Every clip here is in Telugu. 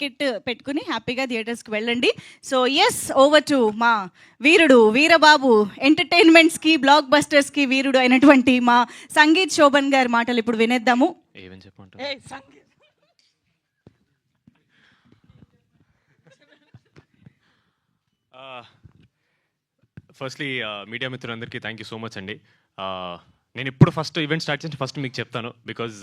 టికెట్ పెట్టుకుని హ్యాపీగా థియేటర్స్కి వెళ్ళండి. సో ఎస్, ఓవర్ టు మా వీరుడు వీరబాబు ఎంటర్టైన్మెంట్స్కి బ్లాక్ బస్టర్స్కి వీరుడు అయినటువంటి మా సంగీత్ శోభన్ గారి మాటలు ఇప్పుడు వినేద్దాము. ఫస్ట్లీ మీడియా మిత్రులందరికీ థ్యాంక్ యూ సో మచ్ అండి. నేను ఇప్పుడు ఫస్ట్ ఈవెంట్ స్టార్ట్ చేసి ఫస్ట్ మీకు చెప్తాను, బికాజ్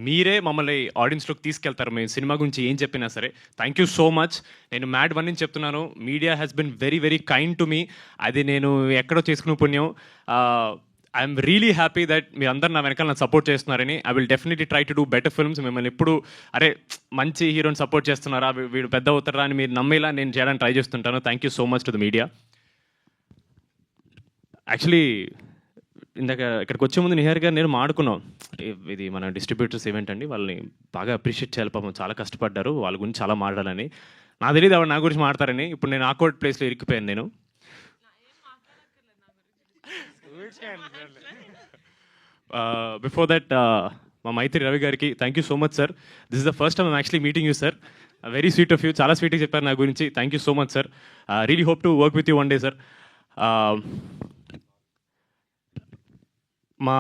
మీరే మమ్మల్ని ఆడియన్స్లోకి తీసుకెళ్తారు. మేము సినిమా గురించి ఏం చెప్పినా సరే. Thank you so much. నేను మ్యాడ్ వన్ నుంచి చెప్తున్నాను, media has been very very kind to me. అది నేను ఎక్కడో చేసుకునే పుణ్యం. ఐఎమ్ రియలీ హ్యాపీ దట్ మీ అందరు నా వెనకాల నాకు సపోర్ట్ చేస్తున్నారని. I will definitely try to do better films. మిమ్మల్ని ఎప్పుడు అరే మంచి హీరోని సపోర్ట్ చేస్తున్నారా, వీడు పెద్ద అవుతారా అని మీరు నమ్మేలా నేను చేయడానికి ట్రై చేస్తుంటాను. Thank you so much to the media. Actually ఇందాక ఇక్కడికి వచ్చే ముందు నిహార్ గారు నేను మాడుకున్నాం, ఇది మన డిస్ట్రిబ్యూటర్స్ ఈవెంట్ అండి, వాళ్ళని బాగా అప్రిషియేట్ చేయాలి, పాపం చాలా కష్టపడ్డారు, వాళ్ళ గురించి చాలా మాట్లాడాలని. నాకు తెలియదు ఆవిడ నా గురించి మాట్లాడతారని. ఇప్పుడు నేను ఆక్వర్డ్ ప్లేస్లో ఇరికిపోయాను నేను. బిఫోర్ దట్ మా మైత్రి రవి గారికి thank you so much sir. This is the first time I'm actually meeting you sir. Very sweet of you, చాలా స్వీట్గా చెప్పారు నా గురించి. Thank you so much sir. Really hope to work with you one day sir. మా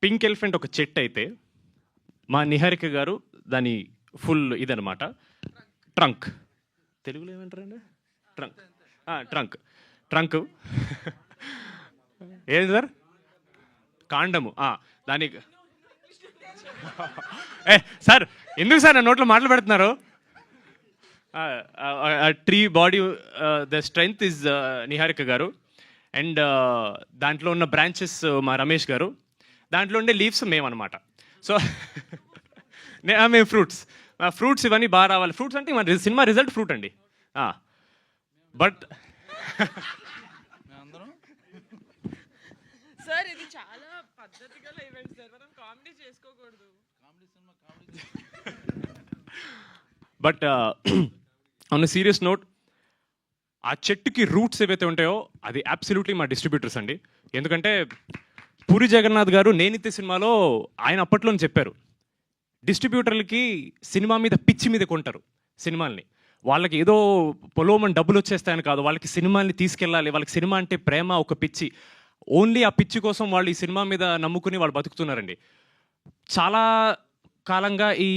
పింక్ ఎలిఫెంట్ ఒక చెట్టు అయితే మా నిహారిక గారు దాని ఫుల్ ఇదనమాట ట్రంక్. తెలుగులో ఏమంటారండి? ట్రంక్. ట్రంక్ ట్రంక్ ఏది సార్? కాండము. దానికి సార్ ఎందుకు సార్ నా నోట్లో మాటలు పెడుతున్నారు? Tree body the strength is Niharika గారు. అండ్ దాంట్లో ఉన్న బ్రాంచెస్ మా రమేష్ గారు. దాంట్లో ఉండే లీవ్స్ మేమన్నమాట. సో మేము ఫ్రూట్స్ ఇవన్నీ బాగా రావాలి. ఫ్రూట్స్ అంటే మన సినిమా రిజల్ట్ ఫ్రూట్ అండి. బట్ సార్ ఇది చాలా పద్ధతిగా ఈవెంట్ సార్, మనం కామెడీ చేసుకోకూడదు. బట్ ఆన్ సీరియస్ నోట్, ఆ చెట్టుకి రూట్స్ ఏవైతే ఉంటాయో అది అబ్సల్యూట్లీ మా డిస్ట్రిబ్యూటర్స్ అండి. ఎందుకంటే పూరి జగన్నాథ్ గారు నేనిత్తే సినిమాలో ఆయన అప్పట్లోనే చెప్పారు, డిస్ట్రిబ్యూటర్లకి సినిమా మీద పిచ్చి మీద కొంటారు సినిమాల్ని. వాళ్ళకి ఏదో పొలోమని డబ్బులు వచ్చేస్తాయని కాదు, వాళ్ళకి సినిమాల్ని తీసుకెళ్ళాలి, వాళ్ళకి సినిమా అంటే ప్రేమ, ఒక పిచ్చి. ఓన్లీ ఆ పిచ్చి కోసం వాళ్ళు ఈ సినిమా మీద నమ్ముకుని వాళ్ళు బతుకుతున్నారండి. చాలా కాలంగా ఈ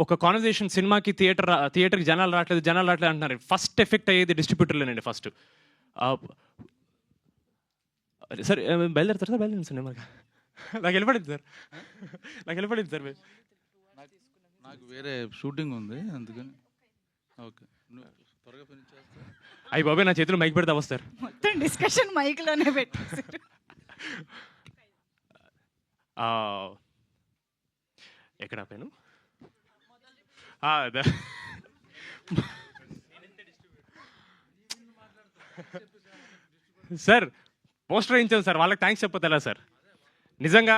ఒక కాన్వర్జేషన్, సినిమాకి థియేటర్కి జనాలు రావట్లేదు అంటున్నారు. ఫస్ట్ ఎఫెక్ట్ అయ్యేది డిస్ట్రిబ్యూటర్లేనండి ఫస్ట్. సార్ బయలుదేరుతారు సార్? బయలుదేరండి సార్. నాకు వెళ్ళిపడింది సార్. నాకు వేరే షూటింగ్ ఉంది అందుకని. ఓకే, త్వరగా ఫినిష్ చేస్తా. అయ్యి బాబాయ్, నా చేతిలో మైక్ పెడితే వస్తారు. మొత్తం డిస్కషన్ మైక్లోనే పెట్టేశారు. ఎక్కడ ఆపాను? సార్ పోస్టర్ వేయించాను సార్, వాళ్ళకి థ్యాంక్స్ చెప్పొద్దు సార్. నిజంగా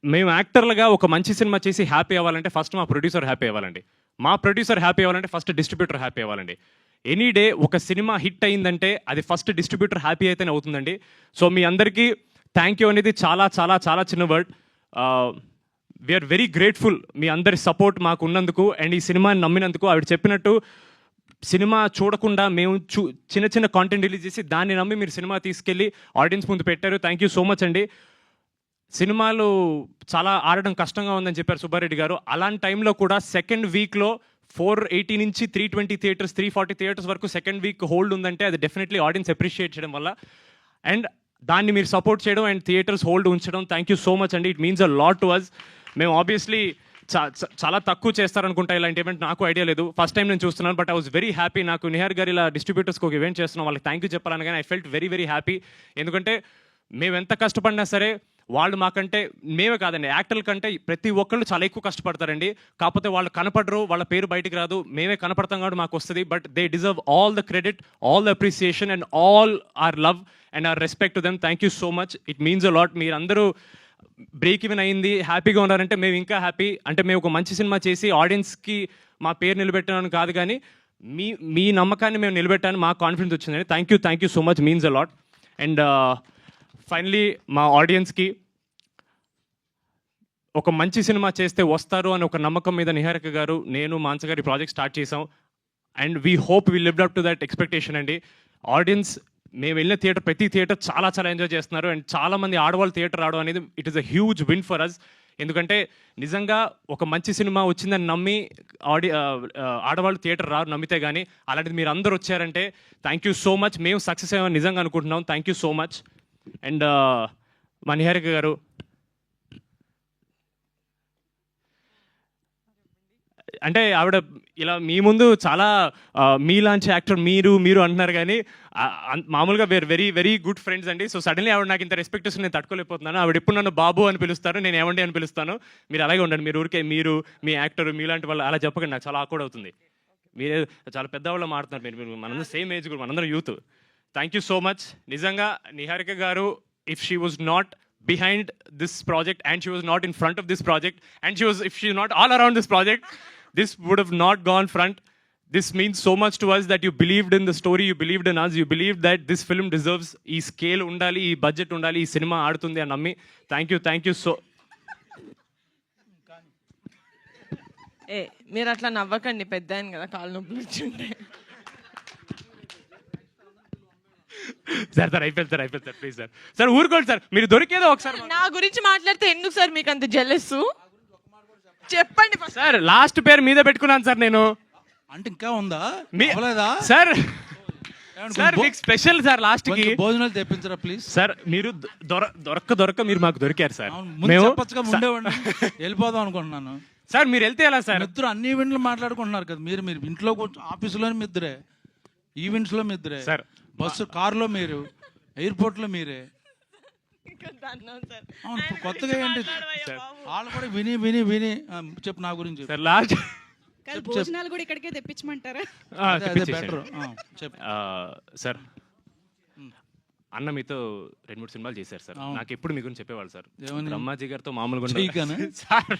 మేము యాక్టర్లుగా ఒక మంచి సినిమా చేసి హ్యాపీ అవ్వాలంటే ఫస్ట్ మా ప్రొడ్యూసర్ హ్యాపీ అవ్వాలండి. మా ప్రొడ్యూసర్ హ్యాపీ అవ్వాలంటే ఫస్ట్ డిస్ట్రిబ్యూటర్ హ్యాపీ అవ్వాలండి. ఎనీ డే ఒక సినిమా హిట్ అయిందంటే అది ఫస్ట్ డిస్ట్రిబ్యూటర్ హ్యాపీ అయితేనే అవుతుందండి. సో మీ అందరికీ థ్యాంక్ యూ అనేది చాలా చాలా చాలా చిన్న వర్డ్. వీఆర్ వెరీ గ్రేట్ఫుల్ మీ అందరి సపోర్ట్ మాకు ఉన్నందుకు అండ్ ఈ సినిమాని నమ్మినందుకు. ఆవిడ చెప్పినట్టు సినిమా చూడకుండా మేము చిన్న చిన్న కాంటెంట్ రిలీజ్ చేసి దాన్ని నమ్మి మీరు సినిమా తీసుకెళ్ళి ఆడియన్స్ ముందు పెట్టారు. థ్యాంక్ యూ సో మచ్ అండి. సినిమాలు చాలా ఆడడం కష్టంగా ఉందని చెప్పారు సుబ్బారెడ్డి గారు. అలాంటి టైంలో కూడా సెకండ్ వీక్లో 480 నుంచి 320 థియేటర్స్, 340 థియేటర్స్ వరకు సెకండ్ వీక్ హోల్డ్ ఉందంటే అది డెఫినెట్లీ ఆడియన్స్ అప్రిషియేట్ చేయడం వల్ల. అండ్ దాన్ని మీరు సపోర్ట్ చేయడం అండ్ థియేటర్స్ హోల్డ్ ఉంచడం, థ్యాంక్ యూ సో మచ్ అండి. It means a lot to us. మేము ఆబ్వియస్లీ చాలా తక్కువ చేస్తారనుకుంటా ఇలాంటి ఈవెంట్, నాకు ఐడియా లేదు, ఫస్ట్ టైం నేను చూస్తున్నాను. But I was very happy. నాకు నిహార్ గారు ఇలా డిస్ట్రిబ్యూటర్స్కి ఒక ఈవెంట్ చేస్తున్నాం, వాళ్ళకి థ్యాంక్ యూ చెప్పాలని కానీ I felt very very happy. ఎందుకంటే మేము ఎంత కష్టపడినా సరే వాళ్ళు మాకంటే, మేమే కాదండి యాక్టర్ల కంటే ప్రతి ఒక్కళ్ళు చాలా ఎక్కువ కష్టపడతారండి. కాకపోతే వాళ్ళు కనపడరు, వాళ్ళ పేరు బయటికి రాదు, మేమే కనపడతాం కాబట్టి మాకు వస్తుంది. But they deserve all the credit, all the appreciation and all our love and our respect to them. Thank you so much. It means a lot. మీరందరూ బ్రేక్ ఈవెన్ అయింది, హ్యాపీగా ఉన్నారంటే మేము ఇంకా హ్యాపీ. అంటే మేము ఒక మంచి సినిమా చేసి ఆడియన్స్కి మా పేరు నిలబెట్టాను కాదు, కానీ మీ నమ్మకాన్ని మేము నిలబెట్టాను, మాకు కాన్ఫిడెన్స్ వచ్చిందండి. Thank you so much, means a lot. And finally మా ఆడియన్స్కి ఒక మంచి సినిమా చేస్తే వస్తారు అని ఒక నమ్మకం మీద నిహారిక గారు, నేను, మాన్స గారి ప్రాజెక్ట్ స్టార్ట్ చేసాం. And we hope we lived up to that expectation అండి. ఆడియన్స్ మేము వెళ్ళిన థియేటర్, ప్రతి థియేటర్ చాలా చాలా ఎంజాయ్ చేస్తున్నారు. అండ్ చాలా మంది ఆడవాళ్ళు థియేటర్ రావడం అనేది it is a huge win for us. ఎందుకంటే నిజంగా ఒక మంచి సినిమా వచ్చిందని నమ్మి ఆడవాళ్ళు థియేటర్ రారు నమ్మితే కానీ. అలాంటిది మీరు అందరూ వచ్చారంటే థ్యాంక్ యూ సో మచ్. మేము సక్సెస్ అయ్యామని నిజంగా అనుకుంటున్నాం. Thank you so much. And మా నిహారిక గారు, అంటే ఆవిడ ఇలా మీ ముందు చాలా మీలాంటి యాక్టర్ మీరు అంటున్నారు కానీ మామూలుగా were very very good friends అండి. సో సడన్లీ ఆవిడ నాకు ఇంత రెస్పెక్ట్ ఇస్తుంది, నేను తట్టుకోలేకపోతున్నాను. ఆవిడ ఎప్పుడు నన్ను బాబు అని పిలుస్తారు, నేను ఏమండి అని పిలుస్తాను. మీరు అలాగే ఉండండి. మీరు ఊరికే మీరు మీ యాక్టర్ మీలాంటి వాళ్ళు అలా చెప్పకండి, నాకు చాలా ఆక్వర్డ్ అవుతుంది. మీరే చాలా పెద్దవాళ్ళు మారుతున్నారు. మీరు మనందరం సేమ్ ఏజ్ గ్రూప్, మనందరం youth. Thank you so much. నిజంగా నిహారిక గారు, if she was not behind this project and she was not in front of this project and if she's not all around this project, this would have not gone front. This means so much to us that you believed in the story, you believed in us, you believed that this film deserves ee scale undali, ee budget undali, ee cinema aadutundi ani nammi. Thank you so. మీరు అట్లా నవ్వకండి, పెద్ద ఆయన కదా, కాళ్ళు నొప్పులు వచ్చింటాయి. సార్ అయిపోయింది సార్ ప్లీజ్ సార్ ఊరుకోండి సార్. మీరు దొరికేదో ఒకసారి నా గురించి మాట్లాడితే ఎందుకు సార్ మీకు అంత జెలస్? చెప్పండి సార్. లాస్ట్ పేరు మీద పెట్టుకున్నాను సార్ నేను. అంటే ఇంకా ఉందా సార్? సార్ మీకు స్పెషల్ సార్ లాస్ట్ కి భోజనాలు తెప్పించరా ప్లీజ్ సార్. మీరు దొరక్క మీరు మాకు దొరికారు సార్. వెళ్ళిపోదాం అనుకుంటున్నాను సార్. మీరు వెళ్తే ఎలా సార్? ఇద్దరు అన్ని ఈవెంట్లు మాట్లాడుకుంటున్నారు కదా. మీరు ఇంట్లో ఆఫీసులో ఇద్దరే, ఈవెంట్స్ లో ఇద్దరే సార్, బస్సు కారులో మీరు, ఎయిర్పోర్ట్ లో మీరే. అవును, ఇప్పుడు కొత్తగా ఏంటి వాళ్ళు కూడా విని విని విని చెప్పు నా గురించి సార్. లాస్ట్ భోజనాలు కూడా ఇక్కడికే తెప్పించమంటారా? బెటర్ చెప్పు సార్. అన్న మీతో 2-3 సినిమాలు చేశారు సార్. నాకు ఎప్పుడు మీ గురించి చెప్పేవాళ్ళు సార్. బ్రహ్మాజీ గారితో మామూలుగా సార్.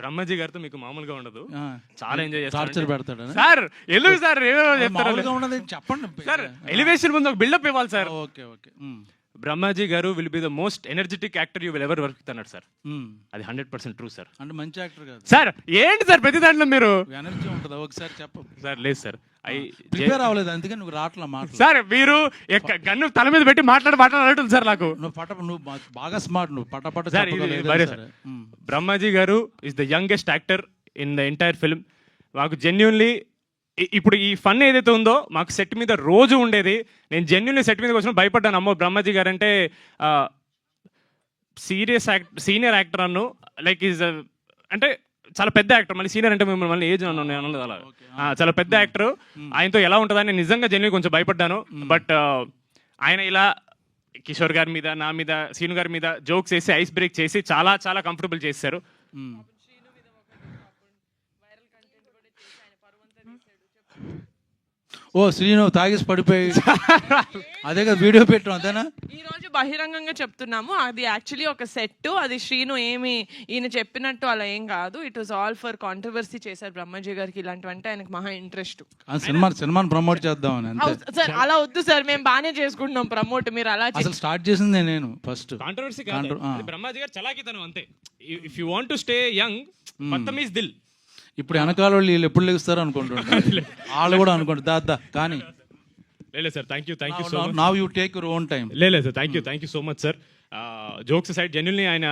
బ్రహ్మాజీ గారితో మీకు మామూలుగా ఉండదు, చాలా ఎంజాయ్ చేస్తారు సార్. ఎందుకు సార్ చెప్పండి సార్? ఎలివేషన్ ముందు ఒక బిల్డప్ ఇవ్వాలి సార్. Okay okay. బ్రహ్మాజీ గారు will be the most energetic actor you will ever work with అన్నాడు సార్. అది 100% ట్రూ సార్. అంటే మంచి యాక్టర్ కాదు సార్. ఏంటి సార్ ప్రతి దాంట్లో మీరు ఎనర్జీ ఉంటుంది? ఒకసారి చెప్పు సార్. లేదు సార్, ప్రిపేర్ అవ్వలేదు అందుకే నువ్వు రావట్లా మాట సార్. మీరు గన్ను తల మీద పెట్టి మాట్లాడుతుంది సార్ నాకు. నువ్వు బాగా స్మార్ట్, నువ్వు పటపట సార్. బ్రహ్మాజీ గారు is the youngest actor in the entire film. మాకు జెన్యున్లీ ఇప్పుడు ఈ ఫన్ ఏదైతే ఉందో మాకు సెట్ మీద రోజు ఉండేది. నేను జెన్యున్లీ సెట్ మీదకి వచ్చిన భయపడ్డాను. అమ్మో బ్రహ్మాజీ గారు అంటే సీనియర్ యాక్టర్ అన్ను, లైక్ ఈజ్ అంటే చాలా పెద్ద యాక్టర్. మళ్ళీ సీనియర్ అంటే మిమ్మల్ని మళ్ళీ ఏజ్ అన్నది అలా చాలా పెద్ద యాక్టర్. ఆయనతో ఎలా ఉంటుందని నిజంగా జెన్యున్లీ కొంచెం భయపడ్డాను. బట్ ఆయన ఇలా కిషోర్ గారి మీద, నా మీద, సీను గారి మీద జోక్స్ వేసి ఐస్ బ్రేక్ చేసి చాలా చాలా కంఫర్టబుల్ చేశారు. ఓ శ్రీను తాగేసి పడిపోయి అదే కదా వీడియో పెట్టడం, అంతేనా? ఈ రోజు బహిరంగంగా చెప్తున్నాము, అది యాక్చువల్లీ ఒక సెట్. అది శ్రీను ఏమి ఈయన చెప్పినట్టు అలా ఏం కాదు. It was all for controversy చేశారు బ్రహ్మాజీ గారికి. ఇలాంటివంటే ఆయనకు మహా ఇంట్రెస్ట్. సినిమాని ప్రమోట్ చేద్దామని. సార్ అలా వద్దు సార్, మేము బాగానే చేసుకుంటున్నాం ప్రమోట్. మీరు అలా అసలు స్టార్ట్ చేసింది నేను ఫస్ట్. కాంట్రవర్సీ కాదు, బ్రహ్మాజీ గారు చలాకితనం అంతే. If you want to stay young, Badtameez Dil. ఇప్పుడు వెనకాల వీళ్ళు ఎప్పుడు లెగుస్తారు అనుకుంటున్నారు, వాళ్ళు కూడా అనుకుంటారు దా కానీ. లేదు sir, thank you so much. Now you take your own time. లేదు sir, thank you so much sir. Jokes side genuinely ఆయన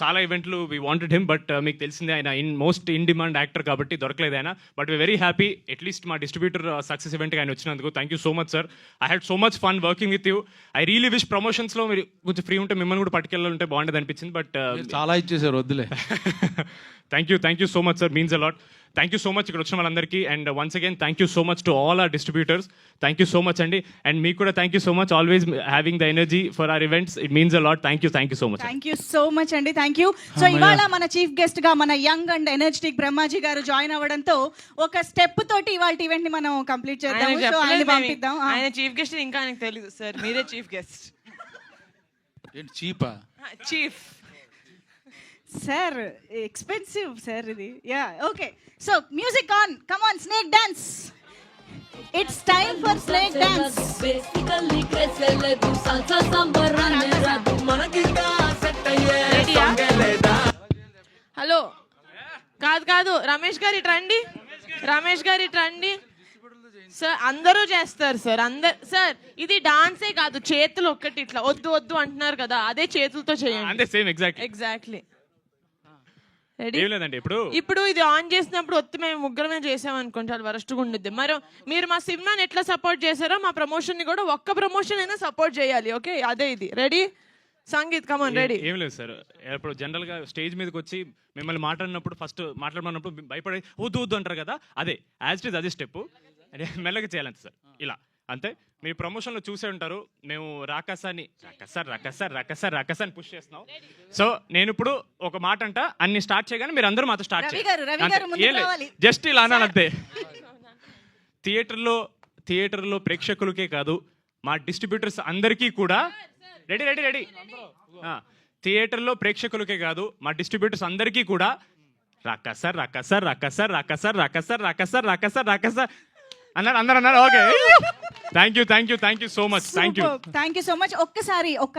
చాలా ఈవెంట్లు వీ వాంటెడ్ హిమ్, బట్ మీకు తెలిసిందే ఆయన మోస్ట్ ఇన్ డిమాండ్ యాక్టర్ కాబట్టి దొరకలేదు ఆయన. But we very happy at least మా డిస్ట్రిబ్యూటర్ సక్సెస్ ఈవెంట్కి ఆయన వచ్చినందుకు. Thank you so much sir. I had so much fun working with you. I really wish ప్రమోషన్స్లో మీరు కొంచెం ఫ్రీ ఉంటే మిమ్మల్ని కూడా పట్టుకెళ్ళాలంటే బాగుండేది అనిపించింది. బట్ చాలా ఇచ్చేసారు, వద్దులే. Thank you so much sir, means a lot. Thank you so much ఇక్కడ వచ్చిన వాళ్ళందరికీ. And once again thank you so much to all our distributors. Thank you so much అండి. అండ్ మీకు కూడా thank you so much, always having the energy for our events. It means a lot. Thank you so much. Thank you so much అండి. Thank you. సో ఇవాళ మన చీఫ్ గెస్ట్ గా మన యంగ్ అండ్ ఎనర్జెటిక్ బ్రహ్మాజీ గారు జాయిన్ అవ్వడంతో ఒక స్టెప్ తోటి ఇవాళ ఈవెంట్ ని మనం కంప్లీట్ చేద్దాం. సో ఆయన పంపిద్దాం. ఆయన చీఫ్ గెస్ట్ ఇంకా ఆయనకు తెలియదు సార్, మీరే చీఫ్ గెస్ట్. ఏంటి చీపా? చీఫ్ సార్ ఎక్స్పెన్సివ్ సార్ ఇది. Ya okay. So music on, come on, snake dance. It's time for snake dance. Basically క్రెసెలేదు సాల్సా సంబరాన్ని రాదు మనకిగా సెట్ అయ్యే సాంగే లేదా. హలో కాదు రమేష్ గారు ఇటు రండి. రమేష్ గారు ఇటు రండి. సార్ అందరూ చేస్తారు సార్. సార్ ఇది డాన్సే కాదు, చేతులు ఒక్కటి ఇట్లా వద్దు అంటున్నారు కదా, అదే చేతులతో చేయండి. అంతే సేమ్ ఎగ్జాక్ట్లీ. రెడీ? ఏం లేదండి ఇప్పుడు ఇది ఆన్ చేసినప్పుడు ఒత్తి మేము ముగ్గురమే చేసామనుకోండి చాలా వరస్ట్గా ఉండిద్ది. మరి మీరు మా సినిమాని ఎట్లా సపోర్ట్ చేశారో మా ప్రమోషన్ ని కూడా ఒక్క ప్రమోషన్ అయినా సపోర్ట్ చేయాలి. ఓకే అదే ఇది. రెడీ? Sangeet come on ready. ఏం లేదు సార్, ఇప్పుడు జనరల్ గా స్టేజ్ మీదకి వచ్చి మిమ్మల్ని మాట్లాడినప్పుడు ఫస్ట్ మాట్లాడమన్నప్పుడు భయపడే వద్దు అంటారు కదా, అదే యాజ్ ఇట్ ఇస్ అదే స్టెప్ మెల్లగా చేయాలంటే సార్ ఇలా అంతే. మీ ప్రమోషన్లో చూసే ఉంటారు మేము రాకసాని రకసాని పుష్ చేస్తున్నాం. సో నేను ఇప్పుడు ఒక మాట అంట అన్ని స్టార్ట్ చేయగానే మీరు అందరూ మాతో స్టార్ట్ రవి గారు ముందుకు రావాలి. జస్ట్ ఇలా అన్నాను అంతే. థియేటర్లో ప్రేక్షకులకే కాదు మా డిస్ట్రిబ్యూటర్స్ అందరికీ కూడా రెడీ థియేటర్లో ప్రేక్షకులకే కాదు మా డిస్ట్రిబ్యూటర్స్ అందరికీ కూడా రకసార్ అన్నారు అందరు అన్నారు. Okay thank you so much. Thank you so much. ఒక్కసారి ఒక